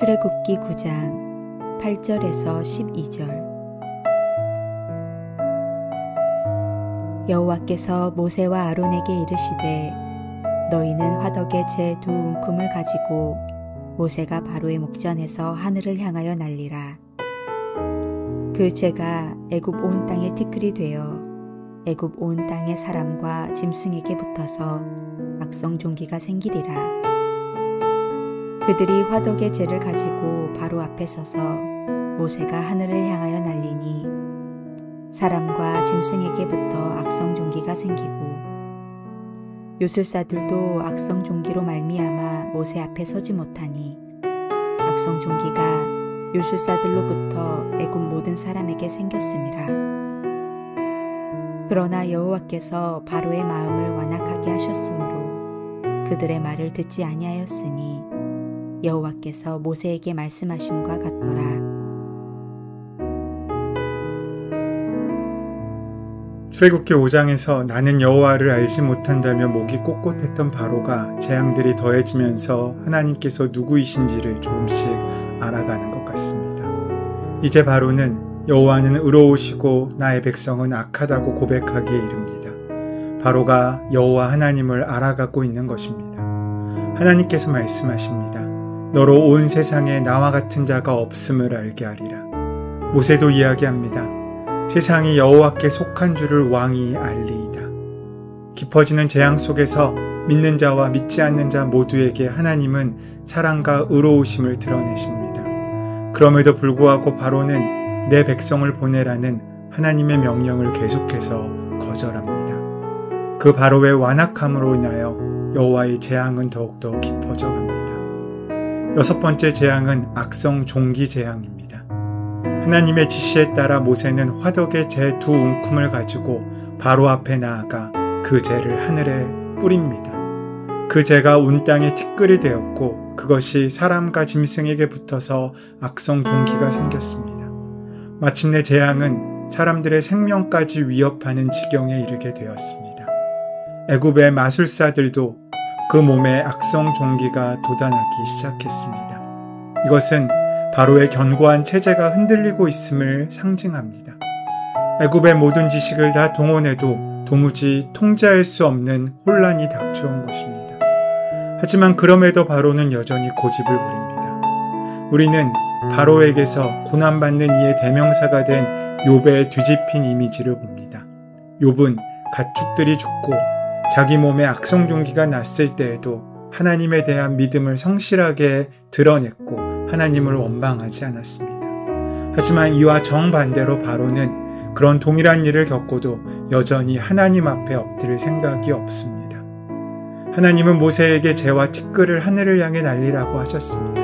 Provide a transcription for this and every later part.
출애굽기 9장 8절에서 12절. 여호와께서 모세와 아론에게 이르시되 너희는 화덕에 제 두 움큼을 가지고 모세가 바로의 목전에서 하늘을 향하여 날리라. 그 재가 애굽 온 땅에 티끌이 되어 애굽 온 땅의 사람과 짐승에게 붙어서 악성종기가 생기리라. 그들이 화덕의 재를 가지고 바로 앞에 서서 모세가 하늘을 향하여 날리니 사람과 짐승에게 붙어 악성종기가 생기고 요술사들도 악성종기로 말미암아 모세 앞에 서지 못하니 악성종기가 요술사들로부터 애굽 모든 사람에게 생겼음이라. 그러나 여호와께서 바로의 마음을 완악하게 하셨으므로 그들의 말을 듣지 아니하였으니 여호와께서 모세에게 말씀하심과 같더라. 출애굽기 5장에서 나는 여호와를 알지 못한다며 목이 꼿꼿했던 바로가 재앙들이 더해지면서 하나님께서 누구이신지를 조금씩 알아가는 것 같습니다. 이제 바로는 여호와는 의로우시고 나의 백성은 악하다고 고백하기에 이릅니다. 바로가 여호와 하나님을 알아가고 있는 것입니다. 하나님께서 말씀하십니다. 너로 온 세상에 나와 같은 자가 없음을 알게 하리라. 모세도 이야기합니다. 세상이 여호와께 속한 줄을 왕이 알리이다. 깊어지는 재앙 속에서 믿는 자와 믿지 않는 자 모두에게 하나님은 사랑과 의로우심을 드러내십니다. 그럼에도 불구하고 바로는 내 백성을 보내라는 하나님의 명령을 계속해서 거절합니다. 그 바로의 완악함으로 인하여 여호와의 재앙은 더욱더 깊어져 갑니다. 6번째 재앙은 악성 종기 재앙입니다. 하나님의 지시에 따라 모세는 화덕에 재 두 움큼을 가지고 바로 앞에 나아가 그 재를 하늘에 뿌립니다. 그 재가 온 땅에 티끌이 되었고 그것이 사람과 짐승에게 붙어서 악성 종기가 생겼습니다. 마침내 재앙은 사람들의 생명까지 위협하는 지경에 이르게 되었습니다. 애굽의 마술사들도 그 몸에 악성 종기가 돋아나기 시작했습니다. 이것은 바로의 견고한 체제가 흔들리고 있음을 상징합니다. 애굽의 모든 지식을 다 동원해도 도무지 통제할 수 없는 혼란이 닥쳐온 것입니다. 하지만 그럼에도 바로는 여전히 고집을 부립니다. 우리는 바로에게서 고난받는 이의 대명사가 된 욥의 뒤집힌 이미지를 봅니다. 욥은 가축들이 죽고 자기 몸에 악성종기가 났을 때에도 하나님에 대한 믿음을 성실하게 드러냈고 하나님을 원망하지 않았습니다. 하지만 이와 정반대로 바로는 그런 동일한 일을 겪고도 여전히 하나님 앞에 엎드릴 생각이 없습니다. 하나님은 모세에게 재와 티끌을 하늘을 향해 날리라고 하셨습니다.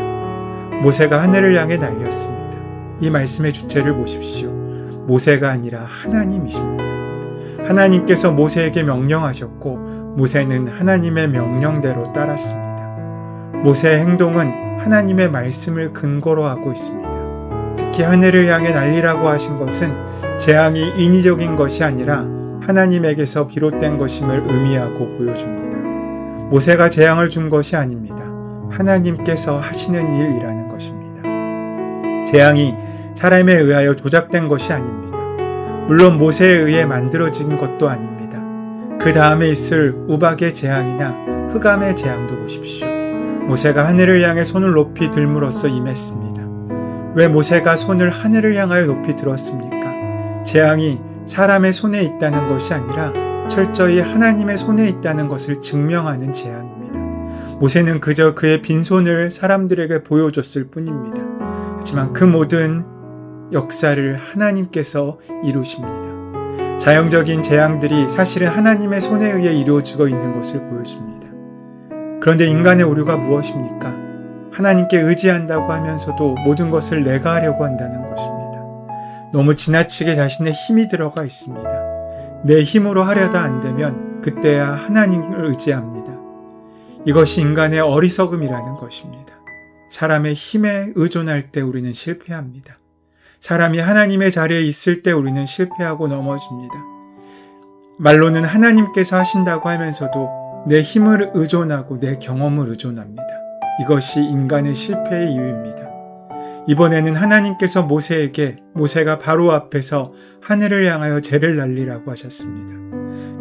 모세가 하늘을 향해 날렸습니다. 이 말씀의 주체를 보십시오. 모세가 아니라 하나님이십니다. 하나님께서 모세에게 명령하셨고 모세는 하나님의 명령대로 따랐습니다. 모세의 행동은 하나님의 말씀을 근거로 하고 있습니다. 특히 하늘을 향해 날리라고 하신 것은 재앙이 인위적인 것이 아니라 하나님에게서 비롯된 것임을 의미하고 보여줍니다. 모세가 재앙을 준 것이 아닙니다. 하나님께서 하시는 일이라는 것입니다. 재앙이 사람에 의하여 조작된 것이 아닙니다. 물론 모세에 의해 만들어진 것도 아닙니다. 그 다음에 있을 우박의 재앙이나 흑암의 재앙도 보십시오. 모세가 하늘을 향해 손을 높이 들므로써 임했습니다. 왜 모세가 손을 하늘을 향하여 높이 들었습니까? 재앙이 사람의 손에 있다는 것이 아니라 철저히 하나님의 손에 있다는 것을 증명하는 재앙입니다. 모세는 그저 그의 빈손을 사람들에게 보여줬을 뿐입니다. 하지만 그 모든 역사를 하나님께서 이루십니다. 자연적인 재앙들이 사실은 하나님의 손에 의해 이루어지고 있는 것을 보여줍니다. 그런데 인간의 오류가 무엇입니까? 하나님께 의지한다고 하면서도 모든 것을 내가 하려고 한다는 것입니다. 너무 지나치게 자신의 힘이 들어가 있습니다. 내 힘으로 하려다 안 되면 그때야 하나님을 의지합니다. 이것이 인간의 어리석음이라는 것입니다. 사람의 힘에 의존할 때 우리는 실패합니다. 사람이 하나님의 자리에 있을 때 우리는 실패하고 넘어집니다. 말로는 하나님께서 하신다고 하면서도 내 힘을 의존하고 내 경험을 의존합니다. 이것이 인간의 실패의 이유입니다. 이번에는 하나님께서 모세에게 모세가 바로 앞에서 하늘을 향하여 재를 날리라고 하셨습니다.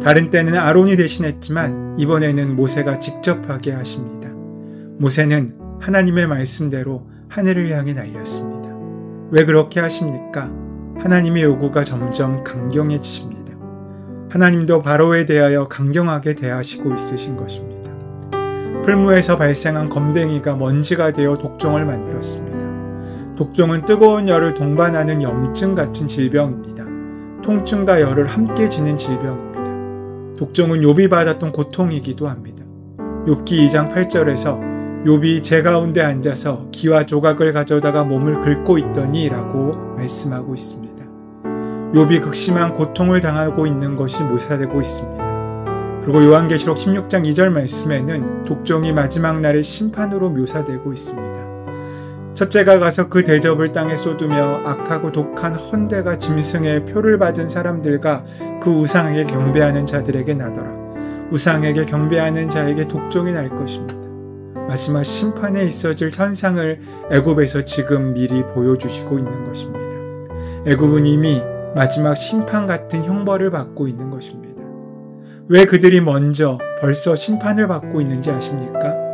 다른 때는 아론이 대신했지만 이번에는 모세가 직접 하게 하십니다. 모세는 하나님의 말씀대로 하늘을 향해 날렸습니다. 왜 그렇게 하십니까? 하나님의 요구가 점점 강경해지십니다. 하나님도 바로에 대하여 강경하게 대하시고 있으신 것입니다. 풀무에서 발생한 검댕이가 먼지가 되어 독종을 만들었습니다. 독종은 뜨거운 열을 동반하는 염증 같은 질병입니다. 통증과 열을 함께 지닌 질병입니다. 독종은 욥이 받았던 고통이기도 합니다. 욥기 2장 8절에서 욥이 재 가운데 앉아서 기와 조각을 가져다가 몸을 긁고 있더니 라고 말씀하고 있습니다. 욥이 극심한 고통을 당하고 있는 것이 묘사되고 있습니다. 그리고 요한계시록 16장 2절 말씀에는 독종이 마지막 날의 심판으로 묘사되고 있습니다. 첫째가 가서 그 대접을 땅에 쏟으며 악하고 독한 헌대가 짐승의 표를 받은 사람들과 그 우상에게 경배하는 자들에게 나더라. 우상에게 경배하는 자에게 독종이 날 것입니다. 마지막 심판에 있어질 현상을 애굽에서 지금 미리 보여주시고 있는 것입니다. 애굽은 이미 마지막 심판 같은 형벌을 받고 있는 것입니다. 왜 그들이 먼저 벌써 심판을 받고 있는지 아십니까?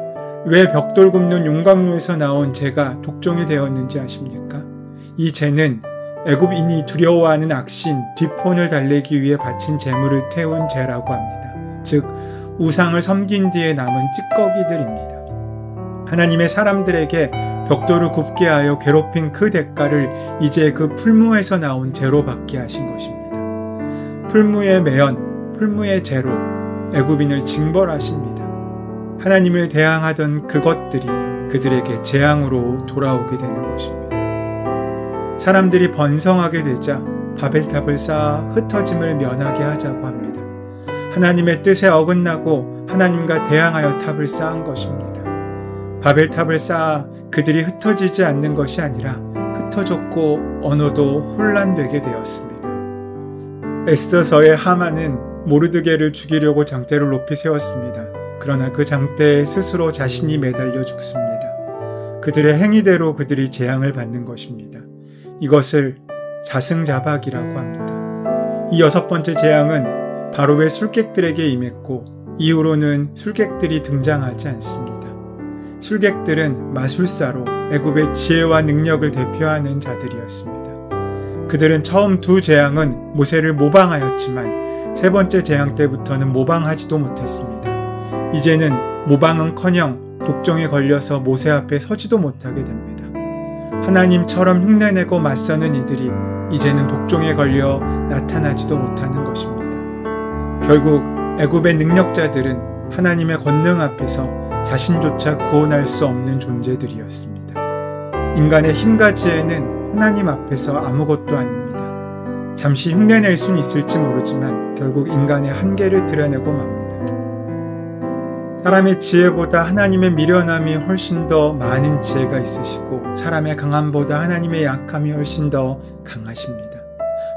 왜 벽돌 굽는 용광로에서 나온 재가 독종이 되었는지 아십니까? 이 재는 애굽인이 두려워하는 악신 뒷폰을 달래기 위해 바친 재물을 태운 재라고 합니다. 즉 우상을 섬긴 뒤에 남은 찌꺼기들입니다. 하나님의 사람들에게 벽돌을 굽게 하여 괴롭힌 그 대가를 이제 그 풀무에서 나온 재로 받게 하신 것입니다. 풀무의 매연, 풀무의 재로 애굽인을 징벌하십니다. 하나님을 대항하던 그것들이 그들에게 재앙으로 돌아오게 되는 것입니다. 사람들이 번성하게 되자 바벨탑을 쌓아 흩어짐을 면하게 하자고 합니다. 하나님의 뜻에 어긋나고 하나님과 대항하여 탑을 쌓은 것입니다. 바벨탑을 쌓아 그들이 흩어지지 않는 것이 아니라 흩어졌고 언어도 혼란되게 되었습니다. 에스더서의 하만은 모르드게를 죽이려고 장대를 높이 세웠습니다. 그러나 그 장대에 스스로 자신이 매달려 죽습니다. 그들의 행위대로 그들이 재앙을 받는 것입니다. 이것을 자승자박이라고 합니다. 이 6번째 재앙은 바로의 술객들에게 임했고 이후로는 술객들이 등장하지 않습니다. 술객들은 마술사로 애굽의 지혜와 능력을 대표하는 자들이었습니다. 그들은 처음 2 재앙은 모세를 모방하였지만 3번째 재앙 때부터는 모방하지도 못했습니다. 이제는 모방은커녕 독종에 걸려서 모세 앞에 서지도 못하게 됩니다. 하나님처럼 흉내내고 맞서는 이들이 이제는 독종에 걸려 나타나지도 못하는 것입니다. 결국 애굽의 능력자들은 하나님의 권능 앞에서 자신조차 구원할 수 없는 존재들이었습니다. 인간의 힘과 지혜는 하나님 앞에서 아무것도 아닙니다. 잠시 흉내낼 수는 있을지 모르지만 결국 인간의 한계를 드러내고 맙니다. 사람의 지혜보다 하나님의 미련함이 훨씬 더 많은 지혜가 있으시고 사람의 강함보다 하나님의 약함이 훨씬 더 강하십니다.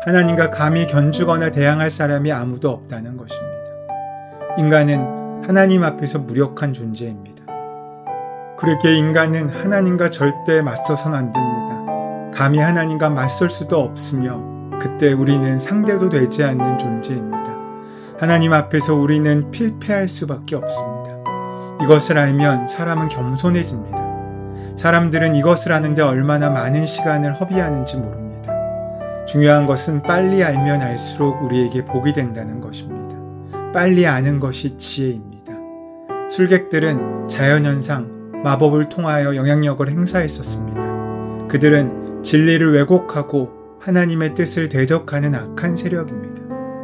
하나님과 감히 견주거나 대항할 사람이 아무도 없다는 것입니다. 인간은 하나님 앞에서 무력한 존재입니다. 그렇게 인간은 하나님과 절대 맞서선 안 됩니다. 감히 하나님과 맞설 수도 없으며 그때 우리는 상대도 되지 않는 존재입니다. 하나님 앞에서 우리는 필패할 수밖에 없습니다. 이것을 알면 사람은 겸손해집니다. 사람들은 이것을 아는데 얼마나 많은 시간을 허비하는지 모릅니다. 중요한 것은 빨리 알면 알수록 우리에게 복이 된다는 것입니다. 빨리 아는 것이 지혜입니다. 술객들은 자연현상, 마법을 통하여 영향력을 행사했었습니다. 그들은 진리를 왜곡하고 하나님의 뜻을 대적하는 악한 세력입니다.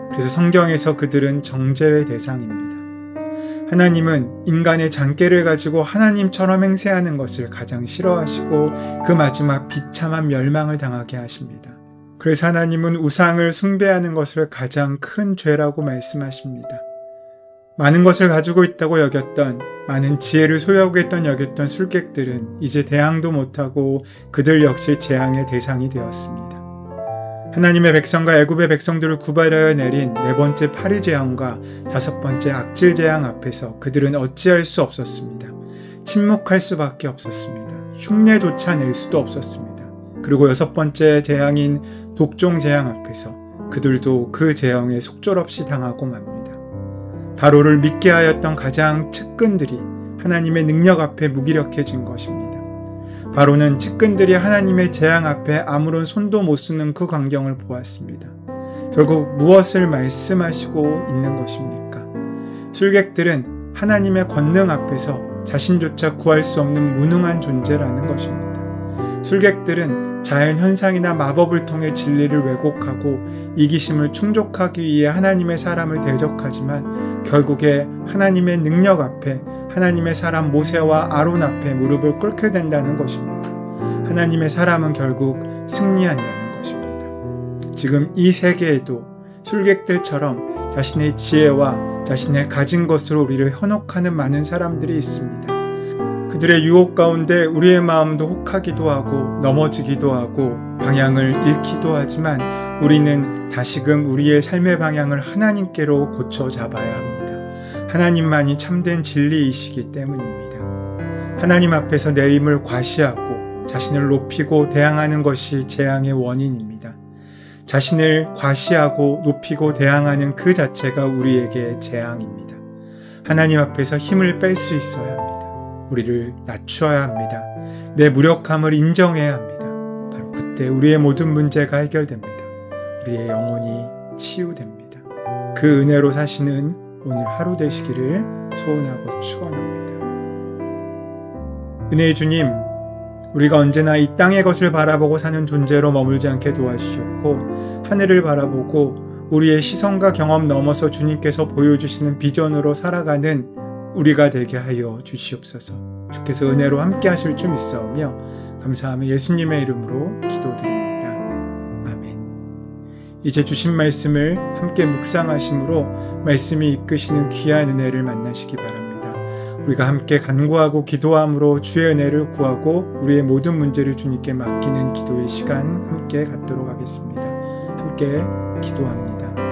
그래서 성경에서 그들은 정죄의 대상입니다. 하나님은 인간의 장깨를 가지고 하나님처럼 행세하는 것을 가장 싫어하시고 그 마지막 비참한 멸망을 당하게 하십니다. 그래서 하나님은 우상을 숭배하는 것을 가장 큰 죄라고 말씀하십니다. 많은 것을 가지고 있다고 여겼던, 많은 지혜를 소유하고 있던 여겼던 술객들은 이제 대항도 못하고 그들 역시 재앙의 대상이 되었습니다. 하나님의 백성과 애굽의 백성들을 구별하여 내린 4번째 파리 재앙과 5번째 악질 재앙 앞에서 그들은 어찌할 수 없었습니다. 침묵할 수밖에 없었습니다. 흉내조차 낼 수도 없었습니다. 그리고 6번째 재앙인 독종 재앙 앞에서 그들도 그 재앙에 속절없이 당하고 맙니다. 바로를 믿게 하였던 가장 측근들이 하나님의 능력 앞에 무기력해진 것입니다. 바로는 측근들이 하나님의 재앙 앞에 아무런 손도 못 쓰는 그 광경을 보았습니다. 결국 무엇을 말씀하시고 있는 것입니까? 술객들은 하나님의 권능 앞에서 자신조차 구할 수 없는 무능한 존재라는 것입니다. 술객들은 자연 현상이나 마법을 통해 진리를 왜곡하고 이기심을 충족하기 위해 하나님의 사람을 대적하지만 결국에 하나님의 능력 앞에 하나님의 사람 모세와 아론 앞에 무릎을 꿇게 된다는 것입니다. 하나님의 사람은 결국 승리한다는 것입니다. 지금 이 세계에도 술객들처럼 자신의 지혜와 자신의 가진 것으로 우리를 현혹하는 많은 사람들이 있습니다. 그들의 유혹 가운데 우리의 마음도 혹하기도 하고 넘어지기도 하고 방향을 잃기도 하지만 우리는 다시금 우리의 삶의 방향을 하나님께로 고쳐 잡아야 합니다. 하나님만이 참된 진리이시기 때문입니다. 하나님 앞에서 내 힘을 과시하고 자신을 높이고 대항하는 것이 재앙의 원인입니다. 자신을 과시하고 높이고 대항하는 그 자체가 우리에게 재앙입니다. 하나님 앞에서 힘을 뺄 수 있어야 합니다. 우리를 낮춰야 합니다. 내 무력함을 인정해야 합니다. 바로 그때 우리의 모든 문제가 해결됩니다. 우리의 영혼이 치유됩니다. 그 은혜로 사시는 오늘 하루 되시기를 소원하고 축원합니다. 은혜의 주님, 우리가 언제나 이 땅의 것을 바라보고 사는 존재로 머물지 않게 도와주셨고 하늘을 바라보고 우리의 시선과 경험 넘어서 주님께서 보여주시는 비전으로 살아가는 우리가 되게 하여 주시옵소서. 주께서 은혜로 함께 하실 줄 믿사오며 감사하며 예수님의 이름으로 기도드립니다. 아멘. 이제 주신 말씀을 함께 묵상하심으로 말씀이 이끄시는 귀한 은혜를 만나시기 바랍니다. 우리가 함께 간구하고 기도함으로 주의 은혜를 구하고 우리의 모든 문제를 주님께 맡기는 기도의 시간 함께 갖도록 하겠습니다. 함께 기도합니다.